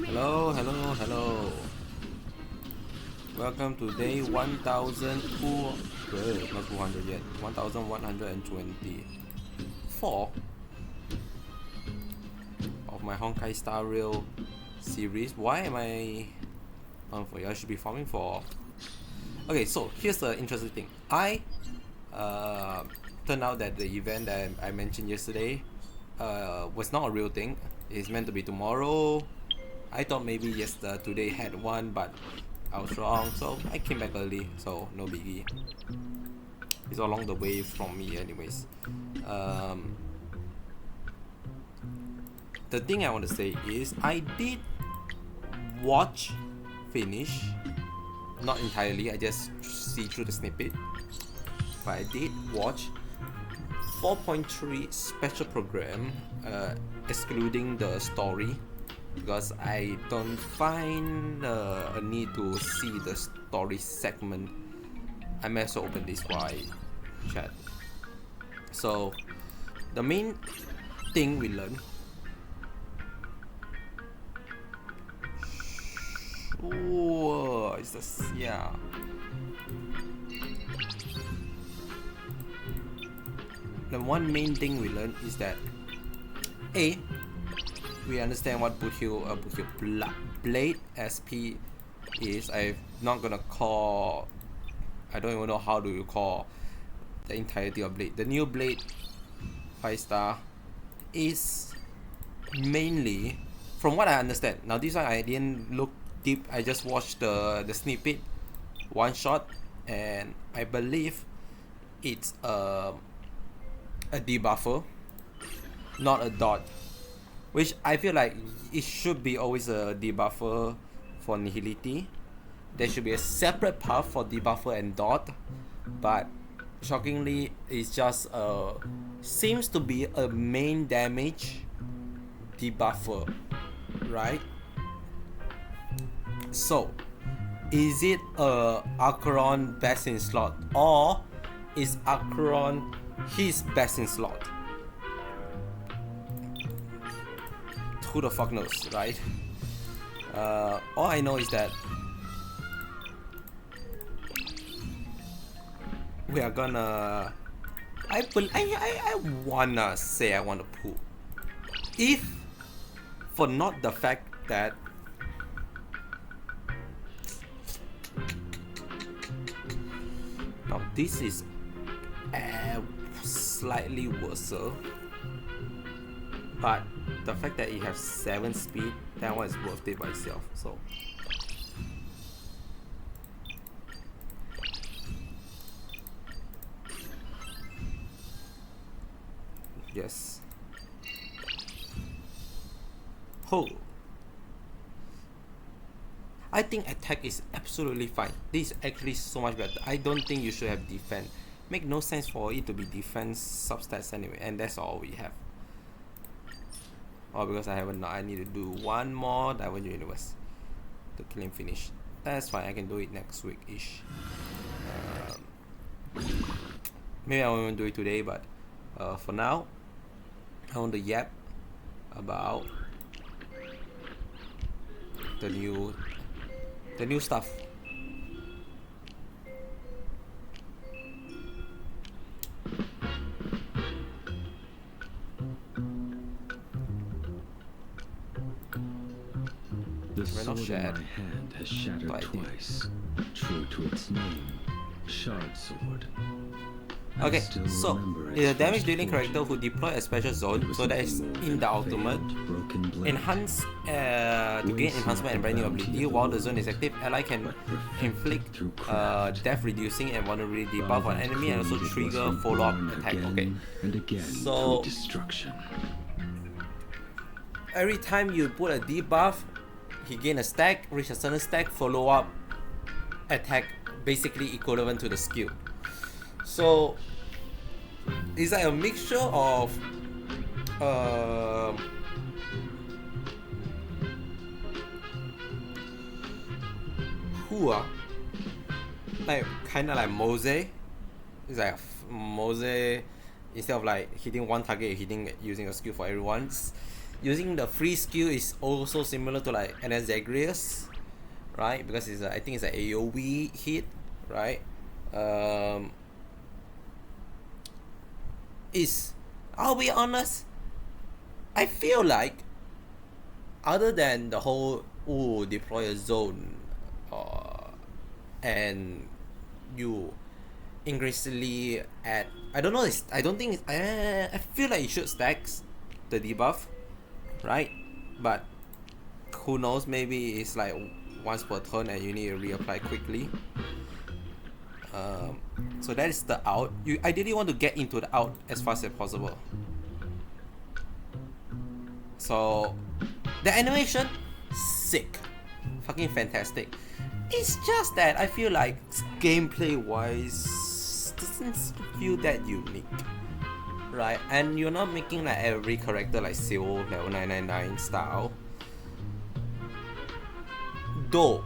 Hello, hello, hello. Welcome to day 1002, not 200 yet, 1124 of my Honkai Star Rail series. Why am I on for? I should be farming for. Okay, so here's the interesting thing. Turned out that the event that I mentioned yesterday was not a real thing. It's meant to be tomorrow. I thought maybe today had one, but I was wrong, so I came back early, so no biggie. It's along the way from me anyways. The thing I want to say is I did finish, not entirely, I just see through the snippet, but I did watch 4.3 special program, excluding the story, because I don't find a need to see the story segment. I may as well open this while I chat. So the main thing we learn, it's this, yeah. The one main thing we learn is that we understand what Boothill Blade SP is. I'm not gonna call. I don't even know how do you call the entirety of Blade. The new Blade 5-star is mainly, from what I understand. Now this one I didn't look deep. I just watched the snippet, one shot, and I believe it's a debuffer, not a dot. Which I feel like it should be always a debuffer for Nihility. There should be a separate path for debuffer and dot, but shockingly, it's just seems to be a main damage debuffer, right? So, is it Acheron best in slot, or is Acheron his best in slot? Who the fuck knows, right? All I know is that we are gonna. I wanna say I wanna pull. If for not the fact that now this is slightly worse, but the fact that it has 7 speed, that one is worth it by itself. So yes. I think attack is absolutely fine. This is actually so much better. I don't think you should have defense. Make no sense for it to be defense substats anyway, and that's all we have. Because I need to do one more Diamond Universe to claim finish. That's fine, I can do it next week ish. Maybe I won't do it today, but for now, I want to yap about the new stuff. The sword in my hand has shattered twice, true to its name, Shard Sword. Okay, so it's a damage dealing character who deploy a special zone, so that is in the ultimate. Enhance to gain enhancement and brand new ability. While the zone is active, ally can inflict death reducing and vulnerability debuff on enemy and also trigger follow-up attack. Okay, so every time you put a debuff, he gain a stack, reach a certain stack, follow-up attack, basically equivalent to the skill. So it's like a mixture of like kinda like Mose. It's like Mose, instead of like hitting one target, you're hitting using a skill for everyone. using the free skill is also similar to like NS Zagreus, right? Because it's I think it's an AoE hit, right? I'll be honest, I feel like other than the whole deploy a zone, and you increasingly add, I don't know, I don't think I feel like it should stacks the debuff, right? But who knows, maybe it's like once per turn and you need to reapply quickly. So that is the out. You ideally want to get into the out as fast as possible. So the animation, sick, fucking fantastic. It's just that I feel like gameplay wise doesn't feel that unique, right? And you're not making like every character like Seal level 999 style. Though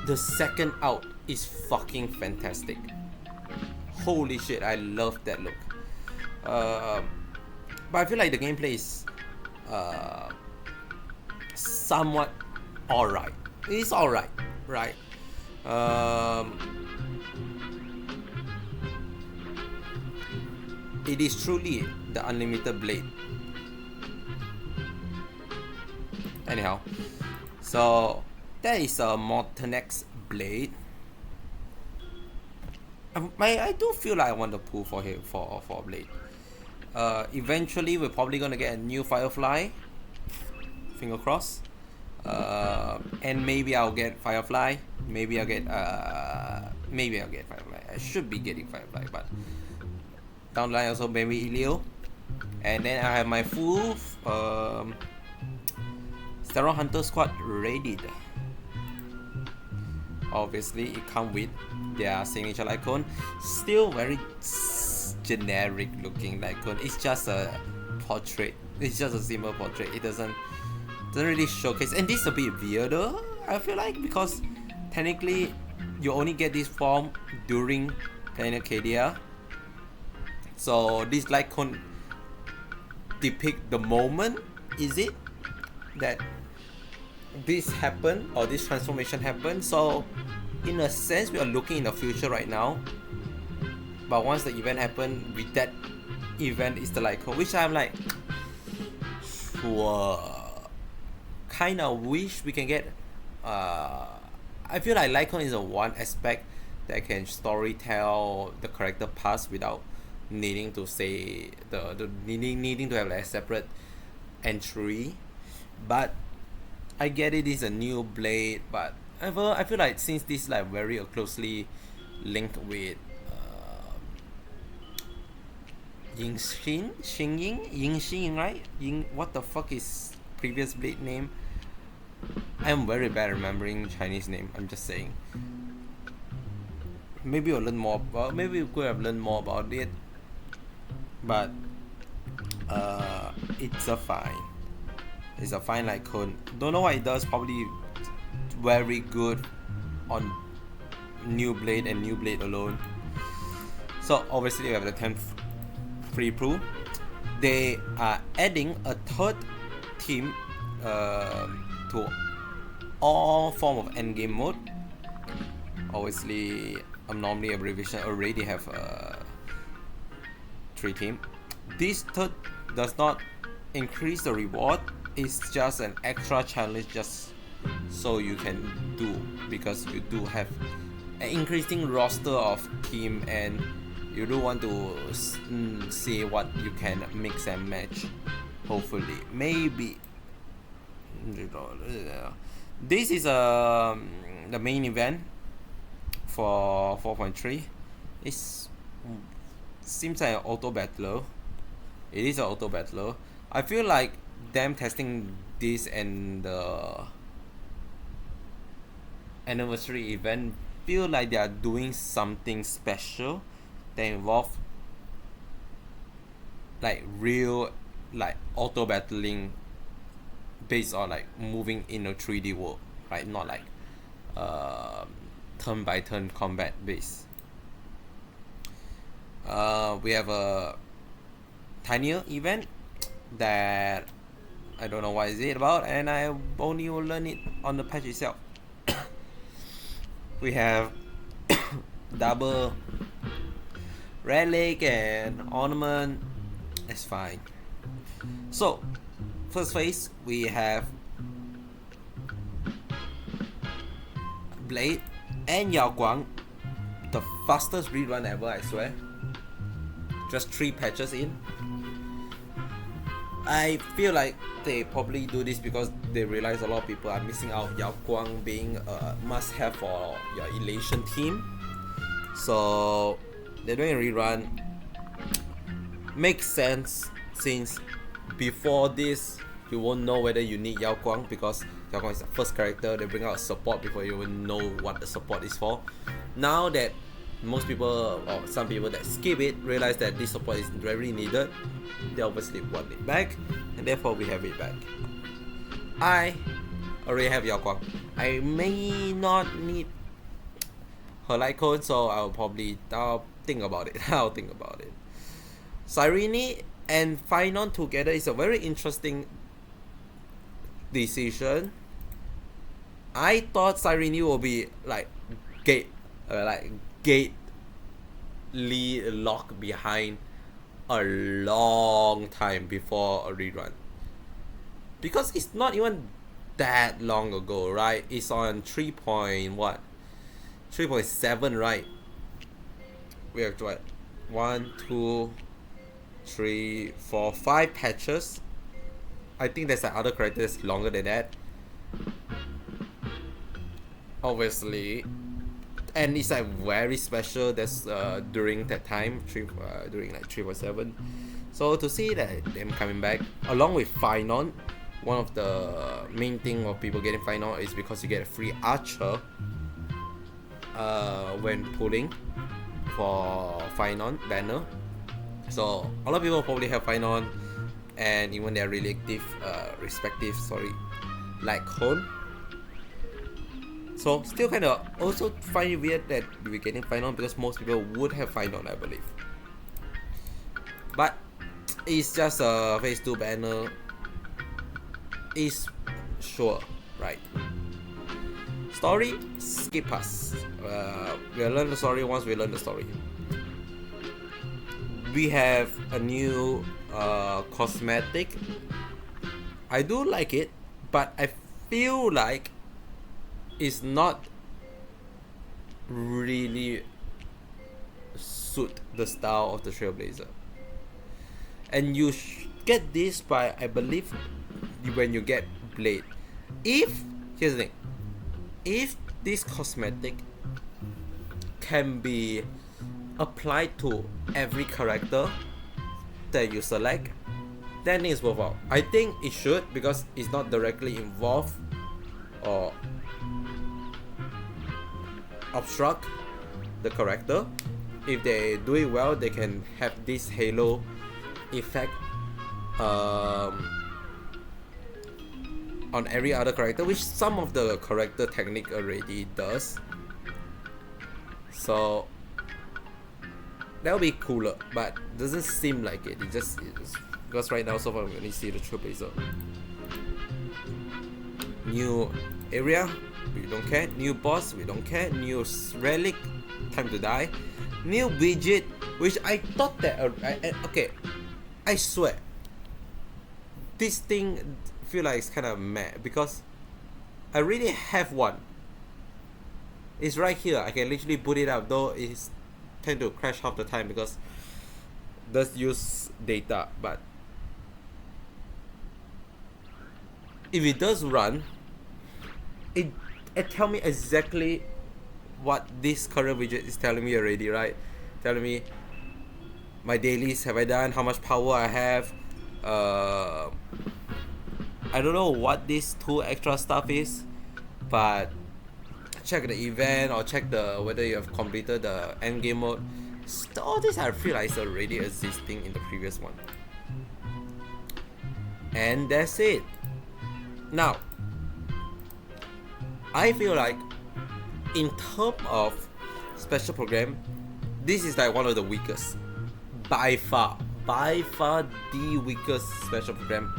the second out is fucking fantastic. Holy shit, I love that look. But I feel like the gameplay is somewhat alright. It's alright, right? It is truly the unlimited blade. Anyhow, so that is a Mortenex blade. I do feel like I want to pull for him for a blade. Eventually we're probably gonna get a new Firefly. Finger crossed. And maybe I'll get Firefly. Maybe I'll get Firefly. I should be getting Firefly, but down the line also maybe Elio. And then I have my full Steron Hunter squad ready. Obviously it comes with their signature icon. Still very generic looking icon. It's just a portrait. It's just a simple portrait. It doesn't really showcase. And this is a bit weirder, I feel like, because technically you only get this form during Planet Cadia. So this icon depict the moment, is it, that this happened or this transformation happened. So in a sense we are looking in the future right now, but once the event happened, with that event is the Lycon, which I'm like, sure, kind of wish we can get. I feel like Lycon is the one aspect that can story tell the character past without needing to say needing to have like a separate entry. But I get it is a new blade, but I feel like since this is like very closely linked with Yingxin, right? What the fuck is previous blade name? I'm very bad at remembering Chinese name. I'm just saying. Maybe we'll learn more. Well, maybe we could have learned more about it, but it's a fine. It's a fine icon. Don't know what it does. Probably very good on new blade and new blade alone. So obviously we have the 10th free proof. They are adding a third team to all form of endgame mode. Obviously, normally abbreviation already have 3 team. This third does not increase the reward. It's just an extra challenge, just so you can do, because you do have an increasing roster of team and you do want to see what you can mix and match. Hopefully, maybe this is the main event for 4.3. It seems like an auto battler. It is an auto battler. I feel like them testing this and the anniversary event feel like they are doing something special that involve like real like auto battling based on like moving in a 3D world, right? Not like turn by turn combat base. We have a tinier event that I don't know what is it about, and I only will learn it on the patch itself. We have double relic and ornament. It's fine. So first phase we have Blade and Yao Guang, the fastest rerun ever, I swear. Just 3 patches in. I feel like they probably do this because they realize a lot of people are missing out Yao Guang being a must-have for your Elation team. So they're doing a rerun. Makes sense since before this you won't know whether you need Yao Guang because Yao Guang is the first character. They bring out a support before you even know what the support is for. Now that most people or some people that skip it realize that this support is very needed, they obviously want it back, and therefore we have it back. I already have Yao Guang. I may not need her light cone, so I'll think about it. I'll think about it. Cyrene and Finon together is a very interesting decision. I thought Cyrene will be like gate locked behind a long time before a rerun, because it's not even that long ago, right? It's on 3.7, right? We have what, 1, 2, 3, 4, 5 patches. I think there's like other characters longer than that, obviously, and it's like very special. That's during that time, during like 3.7. So to see that them coming back along with Finon, one of the main thing of people getting Finon is because you get a free archer when pulling for Finon banner. So a lot of people probably have Finon, and even their respective like cone. So still kind of also find it weird that we're getting Finon because most people would have Finon, I believe. But it's just a phase 2 banner. Is sure, right? Story, skip us. We'll learn the story once we learn the story. We have a new cosmetic. I do like it, but I feel like it's not really suit the style of the Trailblazer. And you get this by, I believe, when you get Blade. Here's the thing, if this cosmetic can be applied to every character that you select, then it's worthwhile. I think it should, because it's not directly involved or obstruct the character. If they do it well, they can have this halo effect on every other character, which some of the character technique already does. So that'll be cooler, but doesn't seem like it. It just is, because right now so far we only see the Trailblazer. New area, we don't care. New boss, we don't care. New relic, time to die. New widget, which I thought that okay, I swear this thing feel like it's kind of mad because I really have one. It's right here. I can literally boot it up, though it's tend to crash half the time because it does use data. But if it does run, it tell me exactly what this current widget is telling me already, right? Telling me my dailies have I done, how much power I have. I don't know what this 2 extra stuff is, but check the event or check whether you have completed the end game mode. All this I feel like is already existing in the previous one. And that's it. Now, I feel like in terms of special program, this is like one of the weakest. By far the weakest special program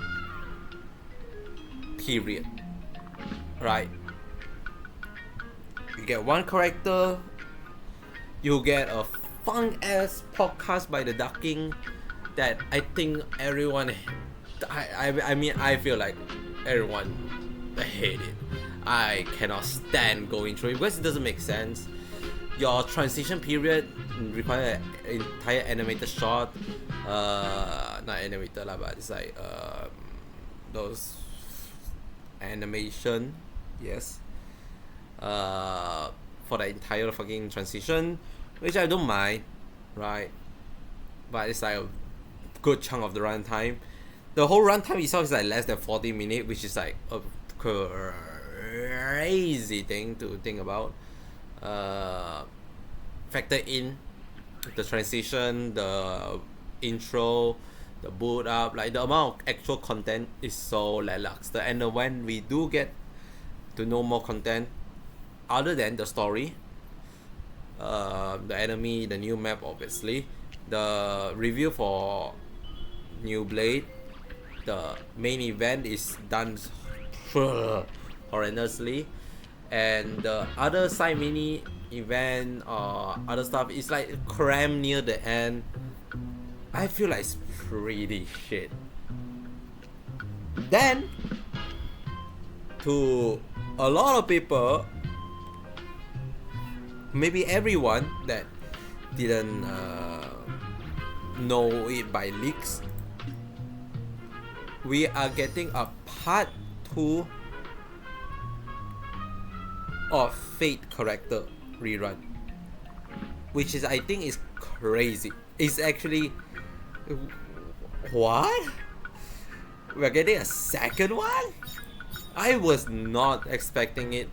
period, right? You get one character, you get a fun ass podcast by the Ducking that I think everyone, I mean, I feel like everyone hate it. I cannot stand going through it because it doesn't make sense. Your transition period require an entire animated shot, not animated lah, but it's like those animation, yes, for the entire fucking transition, which I don't mind, right? But it's like a good chunk of the runtime. The whole runtime itself is like less than 40 minutes, which is like a crazy thing to think about. Factor in the transition, the intro, the boot up, like the amount of actual content is so lackluster. And when we do get to know more content other than the story, the enemy, the new map, obviously, the review for New Blade, the main event is done horrendously, and the other side mini event or other stuff is like crammed near the end. I feel like it's pretty shit. Then, to a lot of people, maybe everyone that didn't know it by leaks, we are getting a part 2 of Fate character rerun, which is, I think, is crazy. It's actually, what? We're getting a second one? I was not expecting it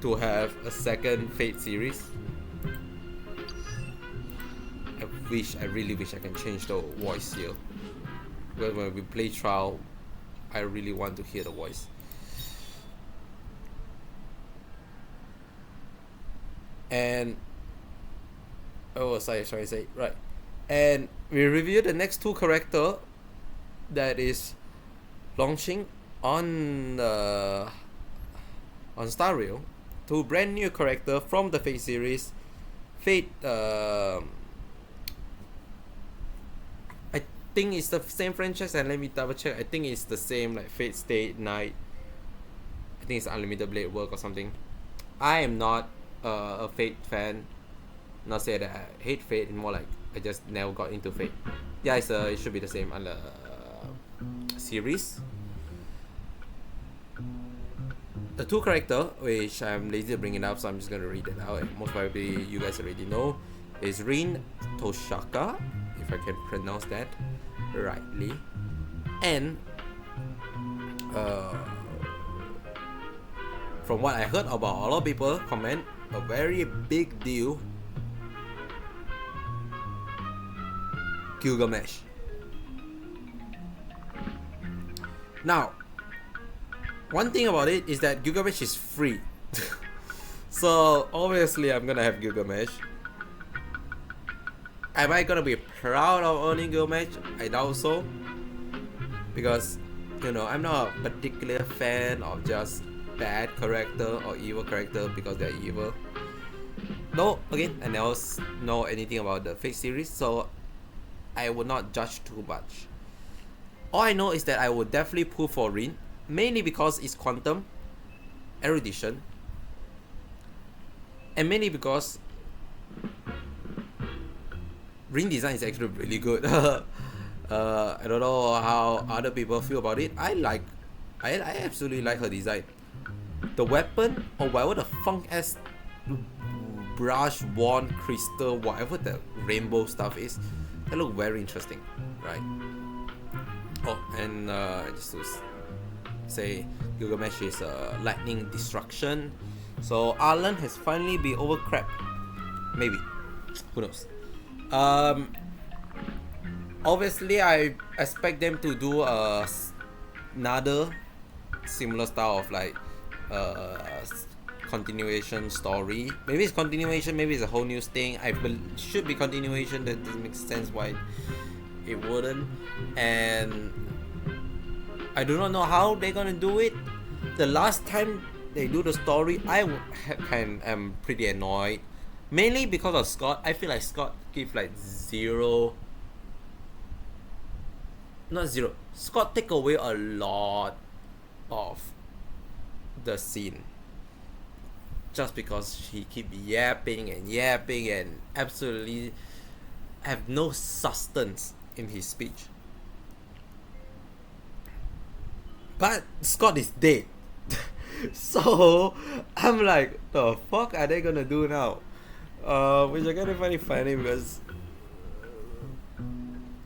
to have a second Fate series. I really wish I can change the voice here. But when we play trial, I really want to hear the voice. And what was I trying to say? Right. And we review the next 2 character that is launching on Star Rail. 2 brand new character from the Fate series. Fate, I think it's the same franchise, and let me double check. I think it's the same, like Fate Stay Night. I think it's Unlimited Blade Work or something. I am not a Fate fan. Not say that I hate Fate, more like I just never got into Fate. Yeah, it should be the same series. The 2 character, which I'm lazy to bring it up, so I'm just gonna read it out. And most probably you guys already know, is Rin Toshaka, if I can pronounce that rightly, and from what I heard about, a lot of people comment a very big deal, Gilgamesh. Now, one thing about it is that Gilgamesh is free. So obviously I'm gonna have Gilgamesh. Am I gonna be proud of owning Gilgamesh? I doubt so. Because, you know, I'm not a particular fan of just bad character or evil character because they're evil. No, again, I never know anything about the Fate series, so I would not judge too much. All I know is that I would definitely pull for Rin, mainly because it's quantum, erudition, and mainly because Rin design is actually really good. I don't know how other people feel about it. I absolutely like her design. The weapon, or whatever the funk ass brush, wand, crystal, whatever the rainbow stuff is, that look very interesting, right? Oh, and just to say, Gilgamesh is lightning destruction. So Arlen has finally been overcrapped. Maybe. Who knows? Obviously I expect them to do another similar style of like continuation story. Maybe it's continuation, maybe it's a whole new thing. Should be continuation. That doesn't make sense why it wouldn't, and I do not know how they're gonna do it. The last time they do the story, I am pretty annoyed, mainly because of Scott. I feel like Scott give like zero, not zero. Scott take away a lot of the scene just because he keep yapping and absolutely have no substance in his speech. But Scott is dead. So I'm like, the fuck are they gonna do now? Which I kind of find it funny because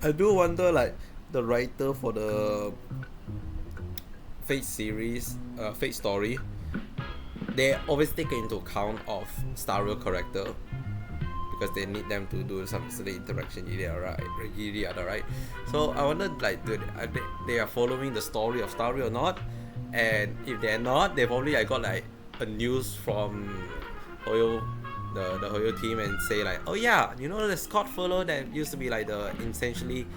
I do wonder, like, the writer for the Fate series, Fate story, they always take into account of Star Rail character because they need them to do some silly interaction, right? So I wonder, like, they are following the story of Star Rail or not? And if they're not, they probably like got like a news from Hoyo, the Hoyo team, and say like, oh yeah, you know the Scott fellow that used to be like the essentially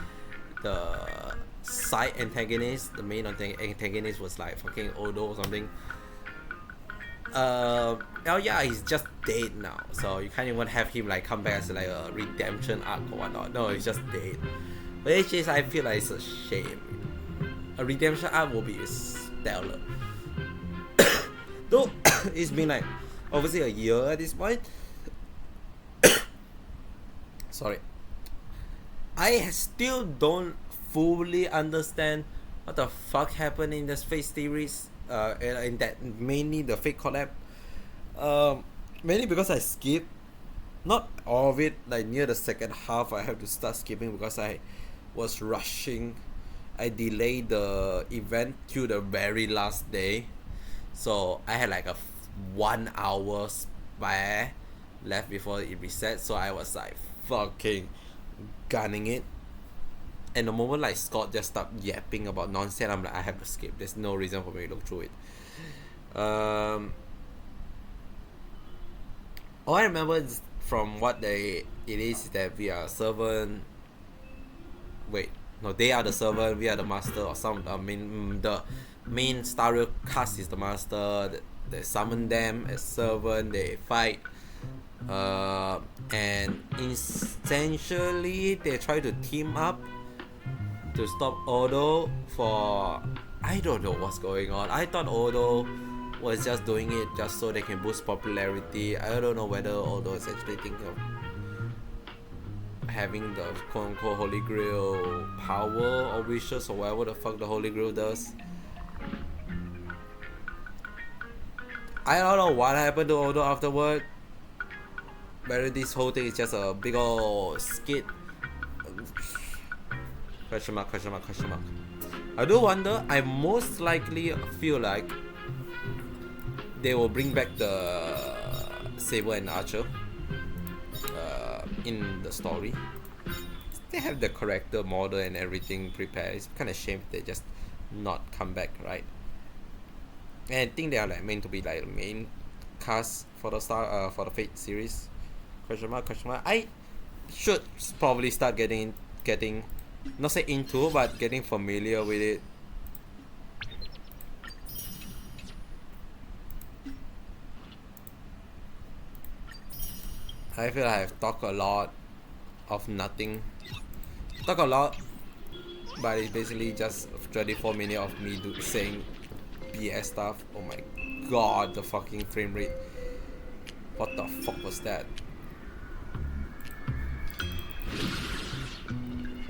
the side antagonist, the main antagonist was like fucking Odo or something. Oh yeah, he's just dead now, so you can't even have him like come back as like a redemption arc or whatnot. No, he's just dead. Which is, I feel like it's a shame. A redemption arc will be stellar. Though it's been like obviously a year at this point. Sorry. I still don't fully understand what the fuck happened in this Fate series. In that, mainly the Fate collab. Mainly because I skipped not all of it. Like near the second half, I have to start skipping because I was rushing. I delayed the event to the very last day, so I had like a 1 hour spare left before it reset. So I was like fucking gunning it. And the moment like Scott just stopped yapping about nonsense, I'm like, I have to skip. There's no reason for me to look through it. All I remember is from what it is that we are servant. Wait, no, they are the servant, we are the master, or some. I mean, the main Star Rail cast is the master. They summon them as servant. They fight. And essentially they try to team up to stop Odo for, I don't know what's going on. I thought Odo was just doing it just so they can boost popularity. I don't know whether Odo is actually thinking of having the quote unquote Holy Grail power or wishes or whatever the fuck the Holy Grail does. I don't know what happened to Odo afterward. Whether this whole thing is just a big ol' skit. Question mark. I do wonder. I most likely feel like they will bring back the Saber and Archer in the story. They have the character model and everything prepared. It's kind of shame they just not come back, right? And I think they are like meant to be like the main cast for the for the Fate series. Question mark. I should probably start getting not say into, but getting familiar with it. I feel like I've talked a lot of nothing. Talk a lot, but it's basically just 24 minutes of me saying BS stuff. Oh my god, the fucking frame rate. What the fuck was that?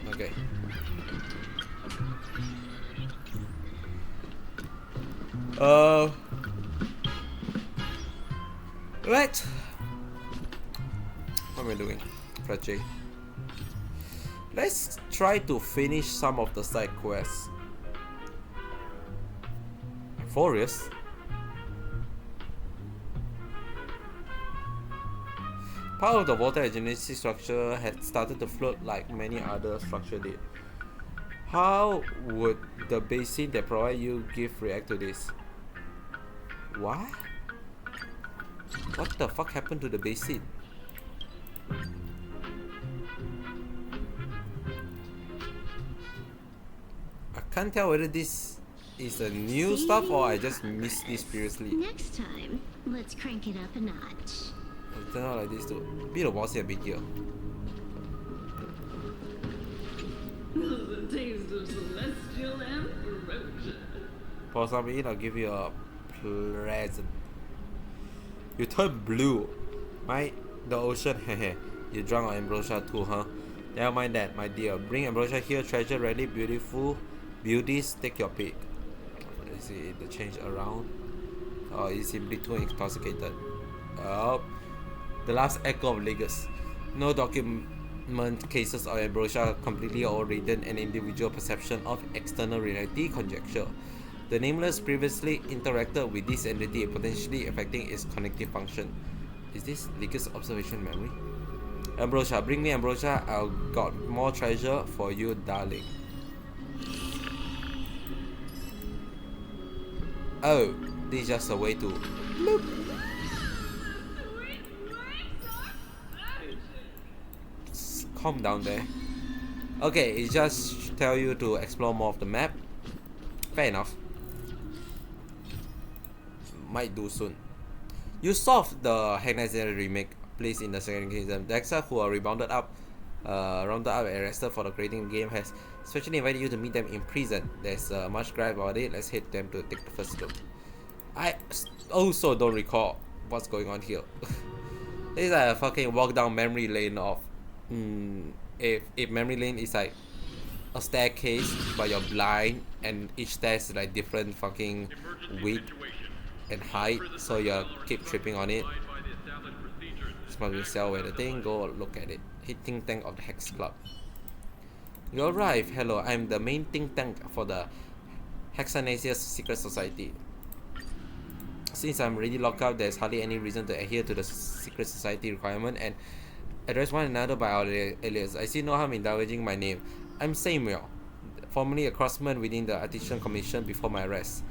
Okay. Right. What am I doing? Press Let's try to finish some of the side quests. Forest. Part of the water agency structure had started to float like many other structures did. How would the basin that provide you gift react to this? What? What the fuck happened to the basin? can't tell whether this is a new stuff or I just missed this previously. Next time, let's crank it up a notch. It turned out like this too. Bit of bossy a bit here. The taste of celestial ambrosia. For some reason, I'll give you a present. You turn blue. The ocean, hehe. You drunk on ambrosia too, huh? Never mind that, my dear. Bring ambrosia here, treasure ready, beautiful beauties, take your pick. Let's see the change around. Or is simply too intoxicated? Oh, the last echo of Lagos. No document cases of ambrosia completely overridden an individual perception of external reality conjecture. The nameless previously interacted with this entity, potentially affecting its cognitive function. Is this Lagos observation memory? Ambrosia, bring me ambrosia. I've got more treasure for you, darling. Oh, this is just a way to bloop. Calm down there. Okay, it just tell you to explore more of the map. Fair enough. Might do soon. You solved the Hackney remake placed in the Second Kingdom. The exile who are rounded up and arrested for the creating game has specially invited you to meet them in prison. There's much gripe about it. Let's head them to take the first look. I also don't recall what's going on here. This is like a fucking walk down memory lane of if memory lane is like a staircase but you're blind and each stair is like different fucking width and height, so you keep tripping on it. This must be a cell where the thing, go look at it. Hit think tank of the Hex Club. You arrived. Hello, I'm the main think tank for the Hexanasia's secret society. Since I'm already locked up, there's hardly any reason to adhere to the secret society requirement and address one another by our alias. I see no harm in divulging my name. I'm Samuel, formerly a craftsman within the Artisan Commission before my arrest.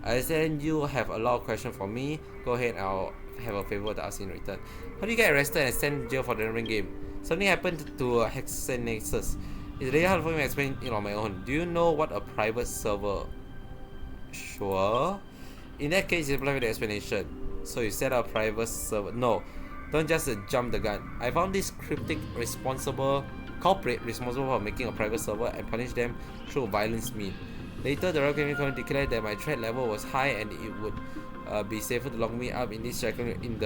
I understand you have a lot of questions for me. Go ahead, I'll have a favor to ask in return. How do you get arrested and sent to jail for the running game? Something happened to Hexanaxus. It's really hard for me to explain it on my own. Do you know what a private server? Sure. In that case, you apply with the explanation. So you set up a private server. No, don't just jump the gun. I found this cryptic culprit responsible for making a private server and punish them through violence means. Later, the Royal Commission declared that my threat level was high and it would be safer to lock me up in the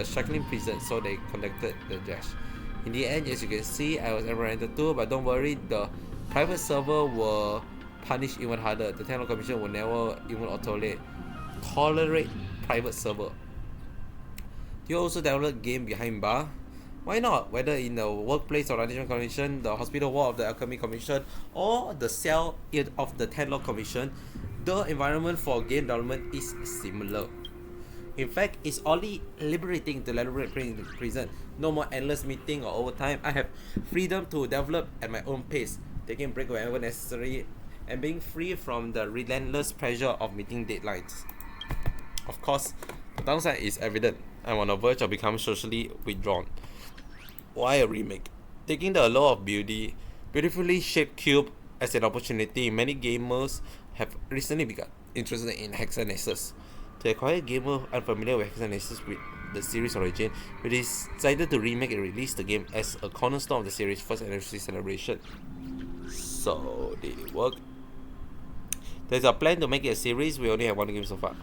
shackling prison, so they conducted the dash. In the end, as you can see, I was apprehended too, but don't worry, the private server will punish even harder. The Techno Commission will never even tolerate private server. Do you also develop game behind bar? Why not? Whether in the workplace or Artisan Commission, the hospital ward of the Alchemy Commission, or the cell of the Tenlok Commission, the environment for game development is similar. In fact, it's only liberating to liberate in prison. No more endless meeting or overtime. I have freedom to develop at my own pace, taking break whenever necessary, and being free from the relentless pressure of meeting deadlines. Of course, the downside is evident. I'm on the verge of becoming socially withdrawn. Why a remake? Taking the allure of beautifully shaped cube as an opportunity, many gamers have recently become interested in Hexanaxus. To acquire gamers unfamiliar with Hexanaxus with the series origin, we decided to remake and release the game as a cornerstone of the series' first anniversary celebration. So, did it work? There's a plan to make it a series. We only have one game so far.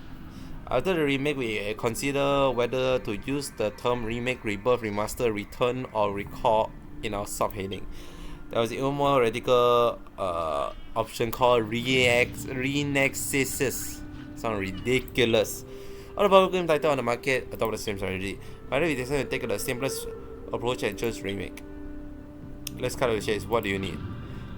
After the remake, we consider whether to use the term remake, rebirth, remaster, return, or recall in our subheading. There was even more radical option called Renexis. Sounds ridiculous. All the popular game title on the market adopt the same strategy. But we decided to take the simplest approach and choose remake. Let's cut to the chase. What do you need?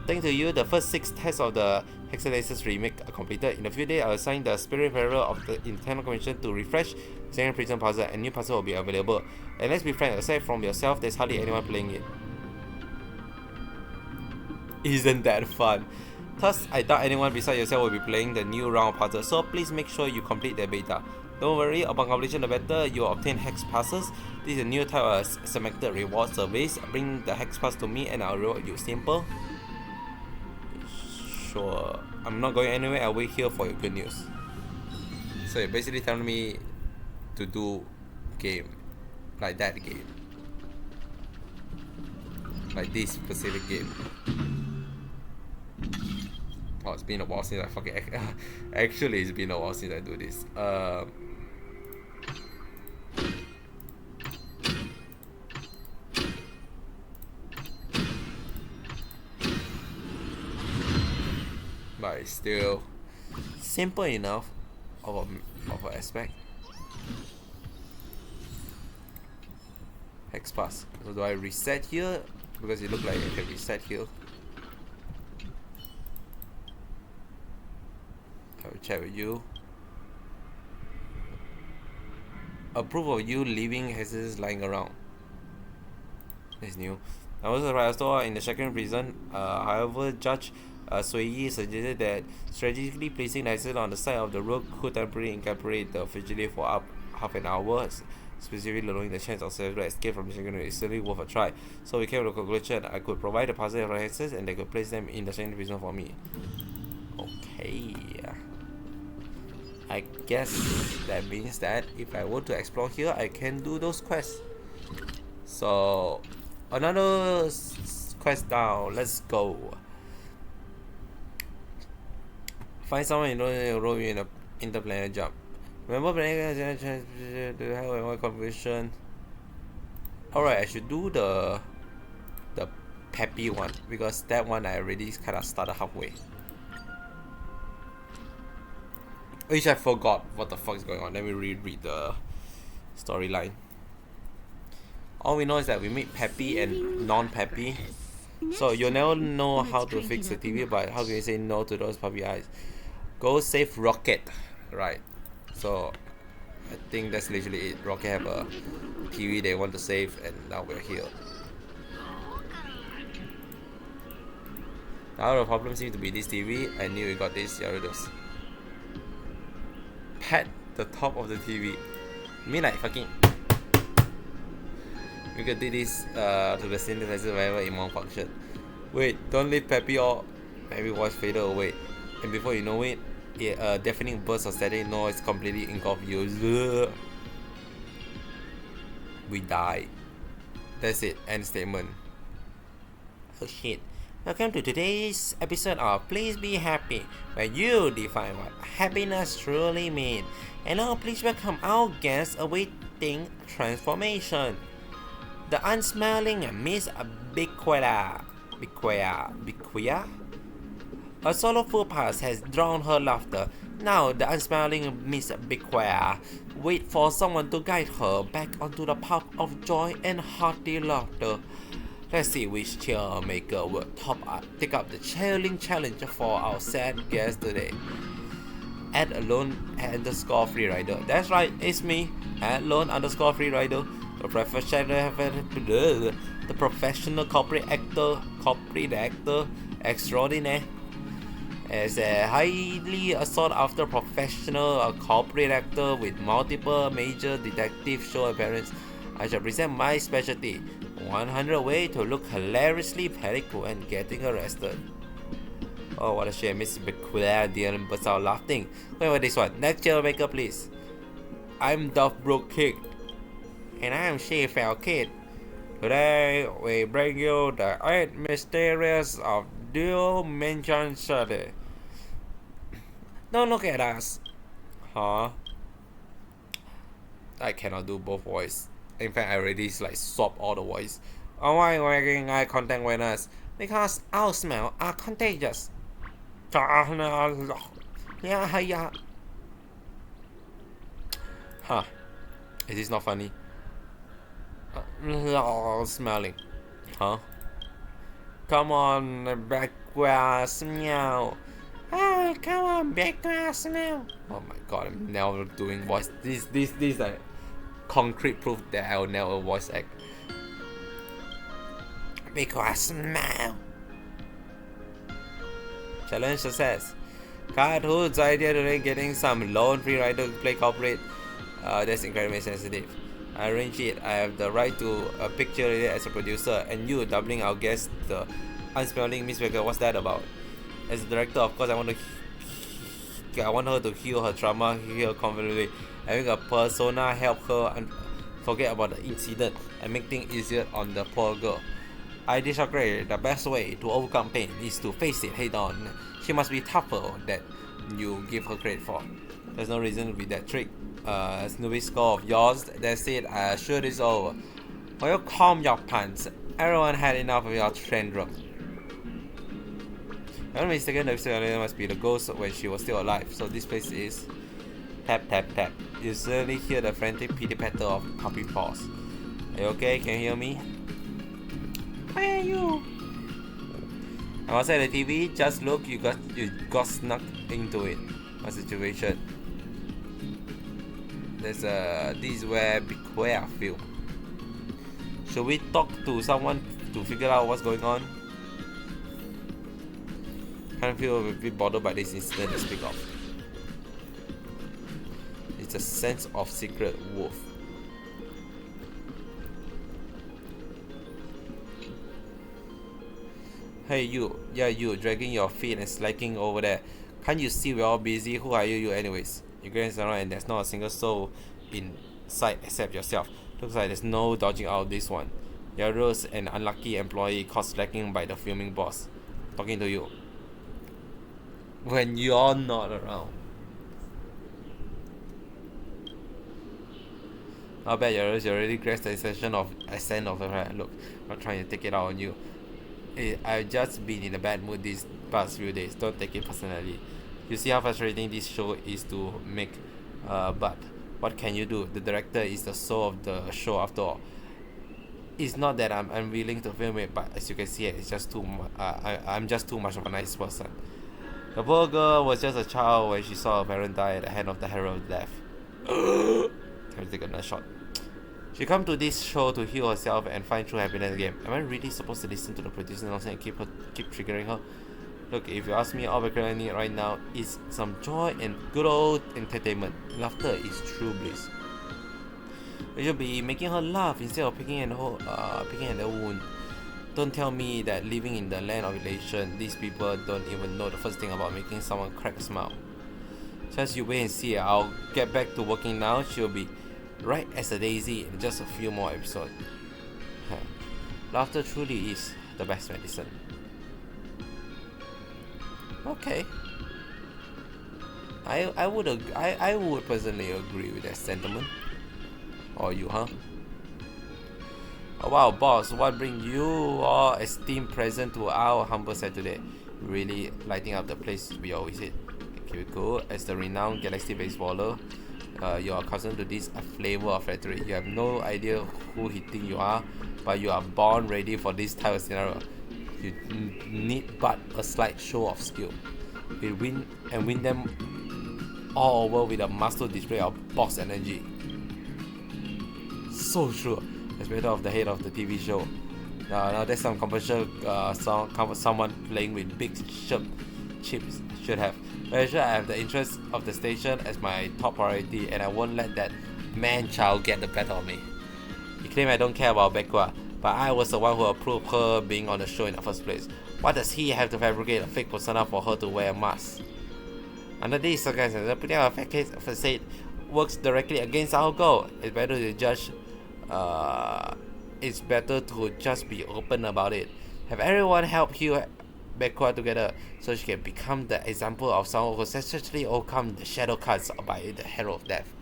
Thanks to you, the first 6 tests of the Hexanaxus remake are completed. In a few days, I'll assign the Spirit Bearer of the Internal Commission to refresh second prison puzzle, and new puzzle will be available. And let's be frank, aside from yourself, there's hardly anyone playing it. Isn't that fun? Thus, I doubt anyone besides yourself will be playing the new round of puzzle, so please make sure you complete the beta. Don't worry, upon completion of the beta, you will obtain Hex Passes. This is a new type of selected reward service. Bring the Hex Pass to me and I'll reward you. Simple? Sure. I'm not going anywhere. I'll wait here for your good news. So you're basically telling me to do game, like that game, like this specific game. Oh, it's been a while since I fucking actually it's been a while since I do this. But it's still simple enough of an aspect. Hex pass. So do I reset here? Because it looks like I can reset here. I will check with you. Approve of you leaving hexes lying around. It's new. I was arrested in the second prison. However, Judge Sui Yi suggested that strategically placing the hexes on the side of the road could temporarily incorporate the fugitive for up half an hour, specifically lowering the chance of successful escape from the second is certainly worth a try. So we came to the conclusion I could provide the puzzle of hexes and they could place them in the second prison for me. Okay. I guess that means that if I were to explore here, I can do those quests. So another quest down. Let's go. Find someone you know and enroll you in an interplanet jump. Remember playing to have my conversion. Alright, I should do the peppy one because that one I already kinda started halfway. Which I forgot what the fuck is going on. Let me reread the storyline. All we know is that we meet Peppy and non-Peppy. So you'll never know how to fix the TV, but how can you say no to those puppy eyes? Go save Rocket. Right. So I think that's literally it. Rocket have a TV they want to save and now we're here. Now the problem seems to be this TV. I knew we got this. Yarudos. Pat the top of the TV. I mean like fucking. We could do this to the synthesizer whenever it malfunction. Wait, don't leave Peppy or maybe voice faded away. And before you know it, a deafening burst of static noise completely engulfed you. We died. That's it. End statement. Oh shit. Welcome to today's episode of Please Be Happy, where you define what happiness truly means. And now please welcome our guest awaiting transformation. The unsmiling Miss Biquia. A sorrowful past has drowned her laughter. Now the unsmiling Miss Biquia wait for someone to guide her back onto the path of joy and hearty laughter. Let's see which cheermaker will take up the chilling challenge for our sad guest today. @alone_freerider. That's right, it's me, @alone_freerider. The professional corporate actor extraordinaire. As a highly sought after professional corporate actor with multiple major detective show appearances, I shall present my specialty: 100 ways to look hilariously panicked when getting arrested. Oh, what a shame, Miss Bequia didn't burst out laughing. Wait, this one. Next cheermaker, please. I'm Duff Brook King. And I'm Sheffield Kid. Today, we bring you the 8 mysteries of Dual Mansion City. Don't look at us. Huh? I cannot do both voice. In fact, I already swapped all the voice. Why are you making eye contact with us? Because our smells are contagious. Yeah. Huh. Is this not funny? Smelling. Huh? Come on, Bequia, smell. Oh, come on, Bequia, smell. Oh my god, I'm never doing voice. This like concrete proof that I will never voice act. Bequia, smell. Challenge success. Cartoon's idea today getting some lone free rider to play corporate. That's incredibly sensitive. I arrange it. I have the right to picture it as a producer, and you doubling our guest, the unsmelling Miss Baker. What's that about? As a director, of course, I want to Okay, I want her to heal her trauma, heal her confidently. Having a persona help her and forget about the incident and make things easier on the poor girl. I disagree. The best way to overcome pain is to face it head on. She must be tougher than you give her credit for. There's no reason with that trick. Snoopy score of yours. That's it. Sure is over. Will you calm your pants? Everyone had enough of your tantrum. If I'm not mistaken, the episode must be the ghost when she was still alive. So this place is tap tap tap. You suddenly hear the frantic pity patter of puppy paws. Are you okay? Can you hear me? Where are you? I'm outside the TV. Just look, you got snuck into it. What situation? This is where beware feel. Should we talk to someone to figure out what's going on? Can't feel a bit bothered by this incident to speak of. It's a sense of secret wolf. Hey you, yeah you, dragging your feet and slacking over there. Can't you see we're all busy? Who are you anyways? You glance around and there's not a single soul in sight except yourself. Looks like there's no dodging out this one. You're Rose, an unlucky employee caught slacking by the filming boss. Talking to you. When you're not around. Not bad, you're already grasped the extent of her. Look, I'm not trying to take it out on you. I've just been in a bad mood these past few days. Don't take it personally. You see how frustrating this show is to make, but what can you do? The director is the soul of the show after all. It's not that I'm unwilling to film it, but as you can see, it's just too I'm just too much of a nice person. The poor girl was just a child when she saw her parent die at the hand of the hero of death. Can we take another shot? She come to this show to heal herself and find true happiness again. Am I really supposed to listen to the producer nonsense and keep triggering her? Look, if you ask me, all we need right now is some joy and good old entertainment. Laughter is true bliss. We should be making her laugh instead of picking at the wound. Don't tell me that living in the land of elation, these people don't even know the first thing about making someone crack a smile. Just you wait and see. I'll get back to working now. She'll be right as a daisy in just a few more episodes. Laughter truly is the best medicine. Okay. I would personally agree with that sentiment. Or you, huh? Oh wow, boss, what brings you all esteemed present to our humble set today? Really lighting up the place we always hit. Keep it cool. As the renowned galaxy baseballer, you are accustomed to this flavor of flattery. You have no idea who he think you are, but you are born ready for this type of scenario. You need but a slight show of skill. You win them all over with a master display of boss energy. So true. As better of the head of the TV show. Now there's some commercial someone playing with big chips should have. But sure, I have the interest of the station as my top priority, and I won't let that man-child get the better of me. He claimed I don't care about Bekwa, but I was the one who approved her being on the show in the first place. Why does he have to fabricate a fake persona for her to wear a mask? Under these circumstances, putting out a facade works directly against our goal. It's better to just be open about it. Have everyone help heal Bekwa together so she can become the example of someone who successfully overcome the shadow cuts by the Hero of Death.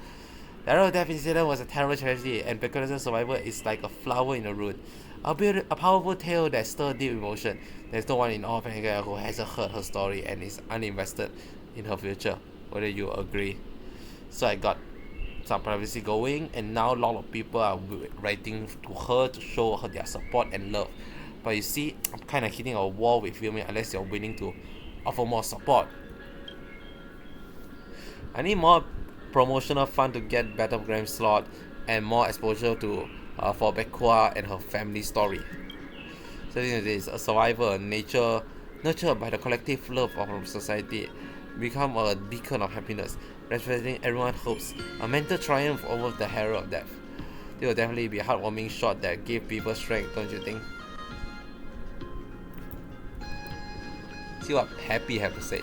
The Hero of Death incident was a terrible tragedy, and Bekwa's survival is like a flower in a root. Albeit a powerful tale that stirs deep emotion. There's no one in all of Honkai who hasn't heard her story and is uninvested in her future. Whether you agree. So I got some privacy going, and now a lot of people are writing to her to show her their support and love. But you see, I'm kind of hitting a wall with filming unless you're willing to offer more support. I need more promotional fund to get battleground slot and more exposure to for Bekwa and her family story. So this is a survivor, nurtured by the collective love of our society, become a beacon of happiness, representing everyone's hopes, a mental triumph over the Hero of Death. It will definitely be a heartwarming shot that give people strength, don't you think? See what Happy have to say.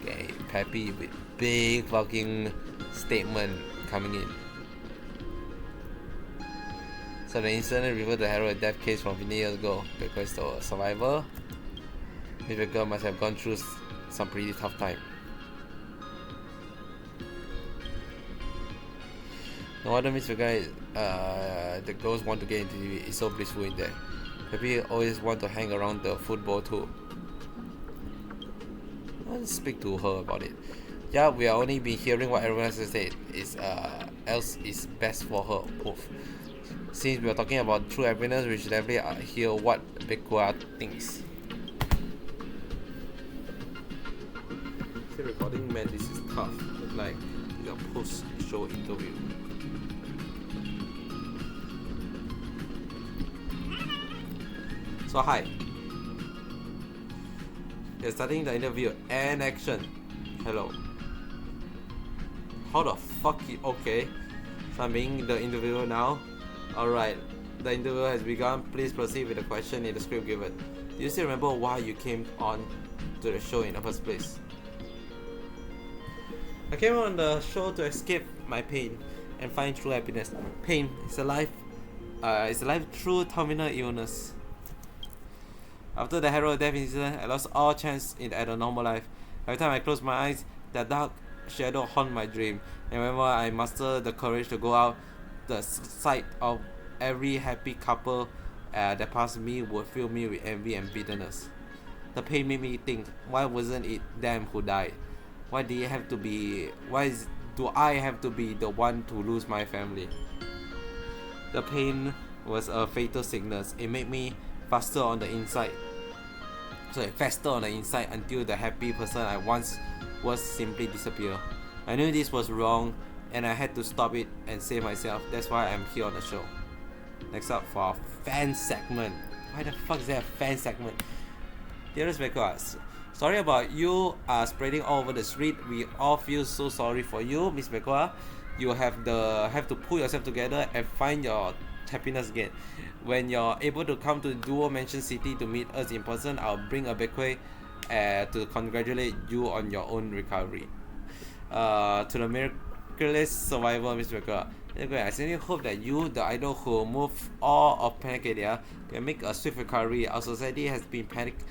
Okay, Happy with big fucking statement coming in. So the incident revealed the heroic death case from 50 years ago. Because the survivor, the girl must have gone through some pretty tough time. No wonder Miss Vega, the girls want to get into TV. It's so blissful in there. Maybe always want to hang around the football too. I'll speak to her about it. Yeah, we are only been hearing what everyone else has said. Else is best for her both. Since we are talking about true happiness, we should definitely hear what Bekua thinks. See, recording, man, this is tough. It's like your post-show interview. So hi. You're starting the interview and action. Hello. How the fuck you okay? So I'm being the interviewer now. Alright. The interview has begun. Please proceed with the question in the script given. Do you still remember why you came on to the show in the first place? I came on the show to escape my pain and find true happiness. Pain is a life through terminal illness. After the heroic death incident, I lost all chance at a normal life. Every time I close my eyes, the dark shadow haunt my dream. And whenever I muster the courage to go out, the sight of every happy couple that passed me would fill me with envy and bitterness. The pain made me think, why wasn't it them who died? Why do I have to be the one to lose my family? The pain was a fatal sickness. It made me faster on the inside until the happy person I once was simply disappear. I knew this was wrong and I had to stop it and save myself. That's why I'm here on the show. Next up for our fan segment. Why the fuck is there a fan segment? Dearest Bekua, sorry about you spreading all over the street. We all feel so sorry for you, Miss Bekua. You have to pull yourself together and find your happiness again. When you're able to come to Duo Mansion City to meet us in person, I'll bring a Bekwe to congratulate you on your own recovery. To the miraculous survivor, Miss Bekua, I sincerely hope that you, the idol who moved all of Panacadia, can make a swift recovery. Our society has been panicked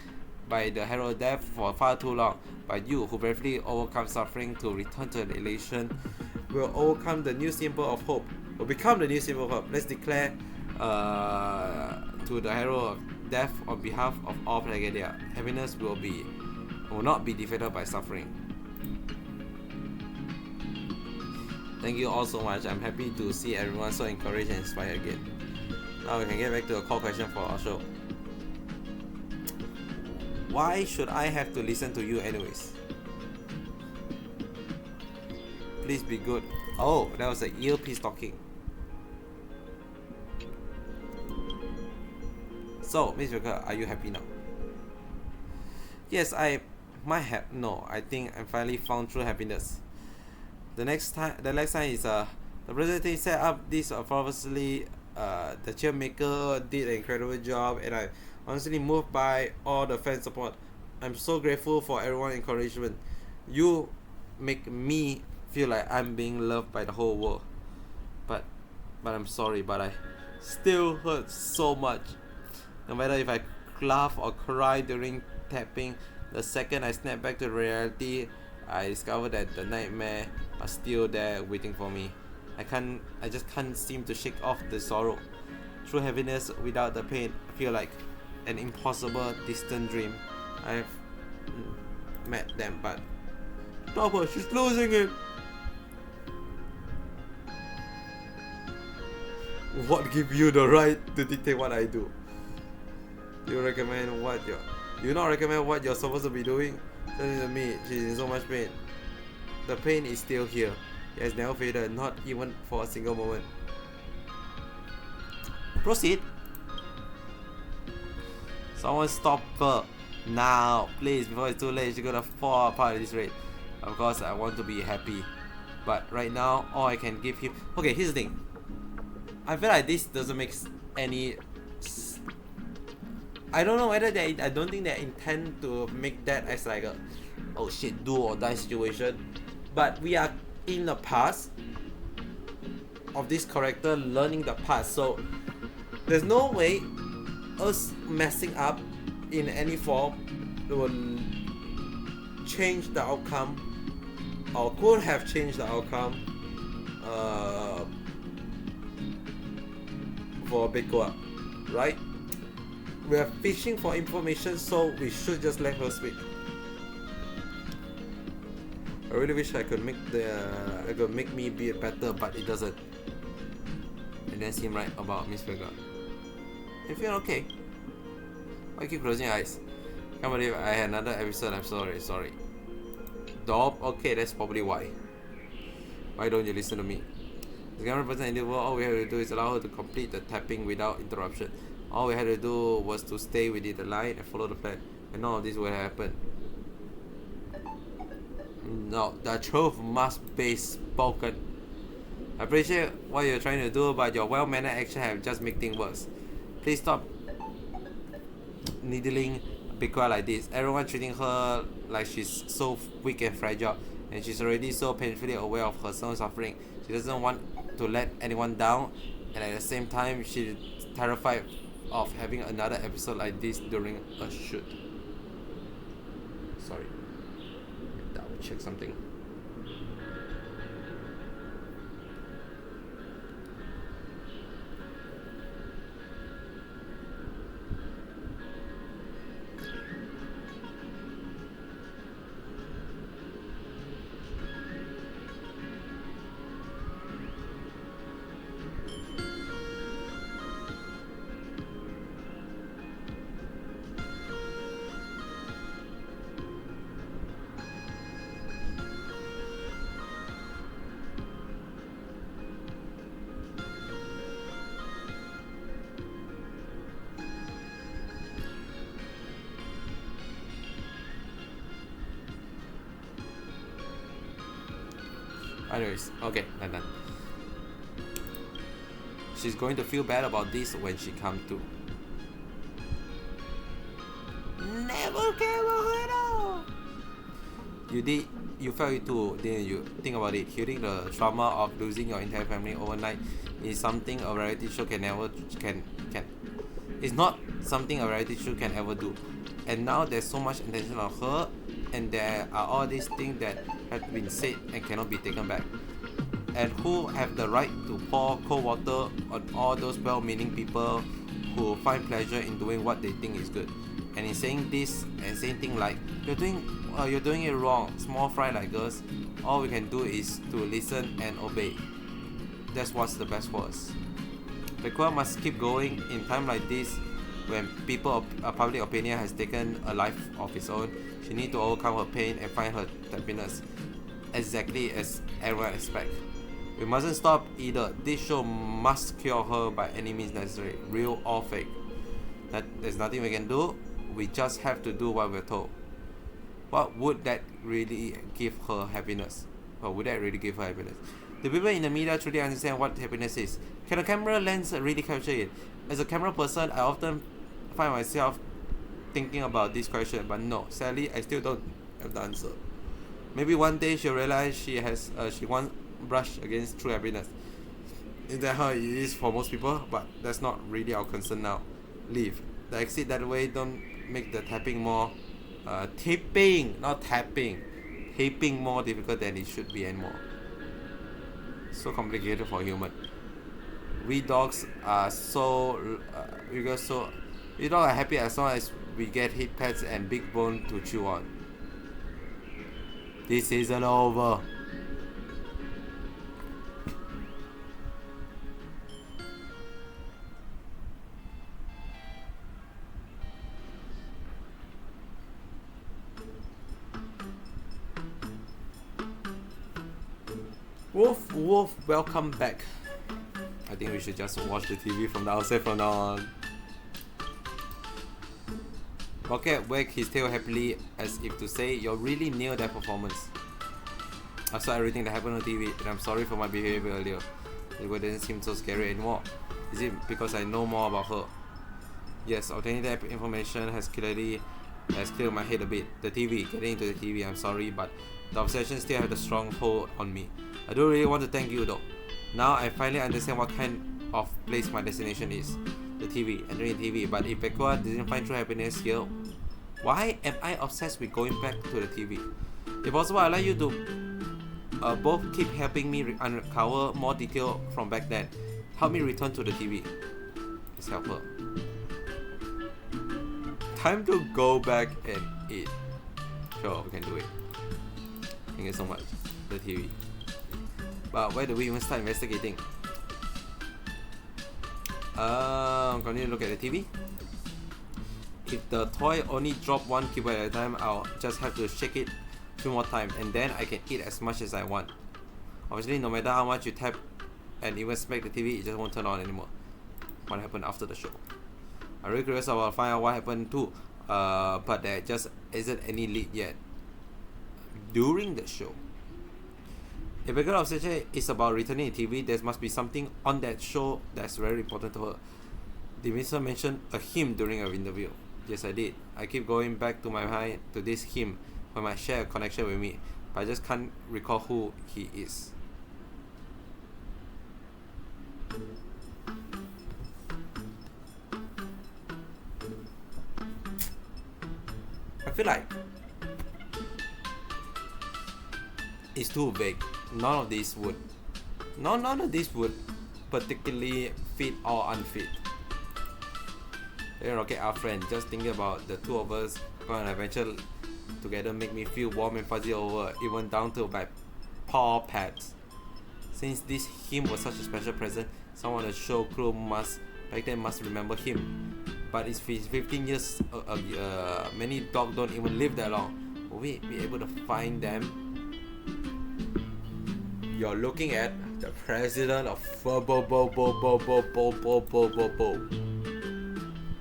by the heroic death for far too long, but you, who bravely overcome suffering to return to the elation, will overcome the new symbol of hope. Will become the new symbol of hope. Let's declare to the hero of death on behalf of all Panacadia. Happiness will not be defeated by suffering. Thank you all so much. I'm happy to see everyone so encouraged and inspired again. Now we can get back to a core question for our show. Why should I have to listen to you anyways? Please be good. Oh, that was an earpiece talking. So, Miss Joker, are you happy now? Yes, I might have. No, I think I finally found true happiness. The next time is the president set up this obviously. The chairmaker did an incredible job, and I honestly moved by all the fan support. I'm so grateful for everyone's encouragement. You make me feel like I'm being loved by the whole world. But I'm sorry, but I still hurt so much. No matter if I laugh or cry during tapping, the second I snap back to reality, I discover that the nightmare are still there waiting for me. I just can't seem to shake off the sorrow. True happiness without the pain feel like an impossible distant dream. I've met them, but stop her, she's losing it. What gives you the right to dictate what I do? You not recommend what you're supposed to be doing? Tell it to me, she's in so much pain. The pain is still here. It has never faded, not even for a single moment. Proceed. Someone stop her now, please, before it's too late. She's gonna fall apart at this rate. Of course, I want to be happy, but right now, all I can give him. Okay, here's the thing. I feel like this doesn't make any. I don't know whether I don't think they intend to make that as like a oh shit do or die situation. but we are in the past of this character learning the past, so there's no way us messing up in any form will change the outcome or could have changed the outcome for Bekua, right? We are fishing for information, so we should just let her speak. I really wish I could make me be better, but it doesn't. It doesn't seem right about Miss Vega. I feel okay. Why keep closing your eyes? Can't believe I had another episode. I'm sorry. Dob? Okay, that's probably why. Why don't you listen to me? The camera person in the world, all we have to do is allow her to complete the tapping without interruption. All we had to do was to stay within the line and follow the plan, and none of this would happen. No, the truth must be spoken. I appreciate what you're trying to do, but your well-mannered action have just made things worse. Please stop needling Bikwa like this. Everyone treating her like she's so weak and fragile, and she's already so painfully aware of her own suffering. She doesn't want to let anyone down, and at the same time, she's terrified of having another episode like this during a shoot. Sorry. Double check something. Anyways, okay, done. She's going to feel bad about this when she comes to. Never care about her now. You felt it too, didn't you? Think about it. Hearing the trauma of losing your entire family overnight is something a reality show It's not something a reality show can ever do. And now there's so much attention on her, and there are all these things that have been said and cannot be taken back. And who have the right to pour cold water on all those well-meaning people who find pleasure in doing what they think is good? And in saying this and saying things like you're doing it wrong, small fry like us, all we can do is to listen and obey. That's what's the best for us. The Bekua must keep going in time like this. When public opinion has taken a life of its own, she needs to overcome her pain and find her happiness, exactly as everyone expects. We mustn't stop either. This show must cure her by any means necessary, real or fake. There's nothing we can do. We just have to do what we're told. What would that really give her happiness? Or would that really give her happiness? Do people in the media truly understand what happiness is? Can a camera lens really capture it? As a camera person, I often find myself thinking about this question, but no, sadly, I still don't have the answer. Maybe one day she'll realize she once brushed against true happiness. Is that how it is for most people? But that's not really our concern now. Leave. The exit that way don't make the tapping more taping, not tapping. Taping more difficult than it should be anymore. So complicated for human. We dogs are we dogs are happy as long as we get hit pads and big bone to chew on. This isn't over. Wolf, welcome back. I think we should just watch the TV from the outside from now on. Rocket wagged his tail happily as if to say, "You're really nailed that performance. I saw everything that happened on TV, and I'm sorry for my behavior earlier. It doesn't seem so scary anymore. Is it because I know more about her? Yes, obtaining that information has cleared my head a bit. The TV, getting into the TV, I'm sorry, but The obsession still have the strong hold on me. I don't really want to thank you though. Now I finally understand what kind of place my destination is. The TV, entering the TV. But if Pekua didn't find true happiness here, why am I obsessed with going back to the TV? If possible, I'd like you to both keep helping me uncover more detail from back then. Help me return to the TV. Please help her. Time to go back and eat. Sure, we can do it. Thank you so much. The TV. But where do we even start investigating? Continue to look at the TV. If the toy only drop one keyboard at a time, I'll just have to shake it 2 more times and then I can eat as much as I want. Obviously, no matter how much you tap and even smack the TV, it just won't turn on anymore. What happened after the show? I'm really curious about find out what happened too, but there just isn't any lead yet. During the show, if a girl obsession is about returning the TV, there must be something on that show that's very important to her. Did Mr. mention a hymn during our interview? Yes, I did. I keep going back to my mind to this hymn who might share a connection with me, but I just can't recall who he is. I feel like it's too vague. None of these would particularly fit or unfit. Hey Rocket, our friend, just thinking about the two of us going on an adventure together make me feel warm and fuzzy over, even down to my paw pads. Since this hymn was such a special present, someone on the show crew back then must remember him. But it's 15 years, many dogs don't even live that long. Will we be able to find them? You're looking at the president of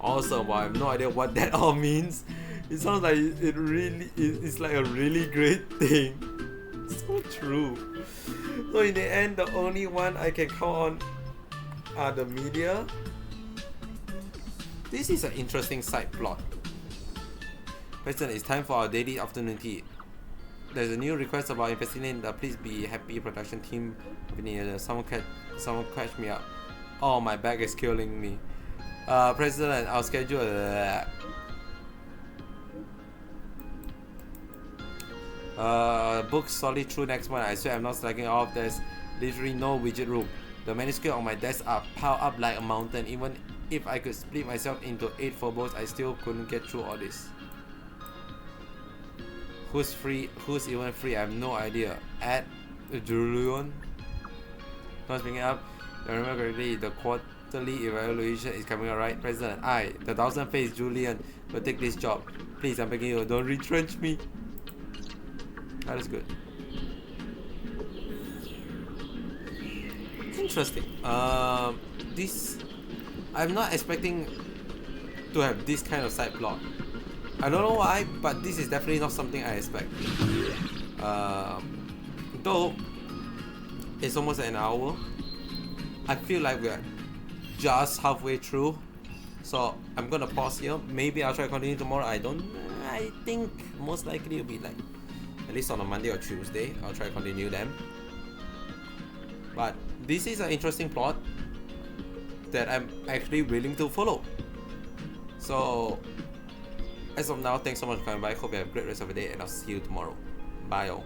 Awesome, but I have no idea what that all means. It sounds like it's like a really great thing. So true. So in the end, the only one I can count on are the media. This is an interesting side plot. President, it's time for our daily afternoon tea. There's a new request about investigating the Please Be Happy production team. Someone catch me up. Oh, my back is killing me. President, I'll schedule book solid through next month. I swear I'm not slacking off. There's literally no widget room. The manuscript on my desk are piled up like a mountain. Even if I could split myself into 8 furballs, I still couldn't get through all this. Who's free? Who's even free? I have no idea. At Julian. Not speaking up. I remember correctly, the quarterly evaluation is coming out, right? President, I, the 1000-faced Julian, will take this job. Please, I'm begging you, don't retrench me. That is good. Interesting. This, I'm not expecting to have this kind of side plot. I don't know why, but this is definitely not something I expect. Though it's almost an hour, I feel like we're just halfway through, so I'm gonna pause here. Maybe I'll try to continue tomorrow. I think most likely it'll be like at least on a Monday or Tuesday. I'll try to continue them. But this is an interesting plot that I'm actually willing to follow. So as of now, thanks so much for coming by. Hope you have a great rest of the day, and I'll see you tomorrow. Bye all.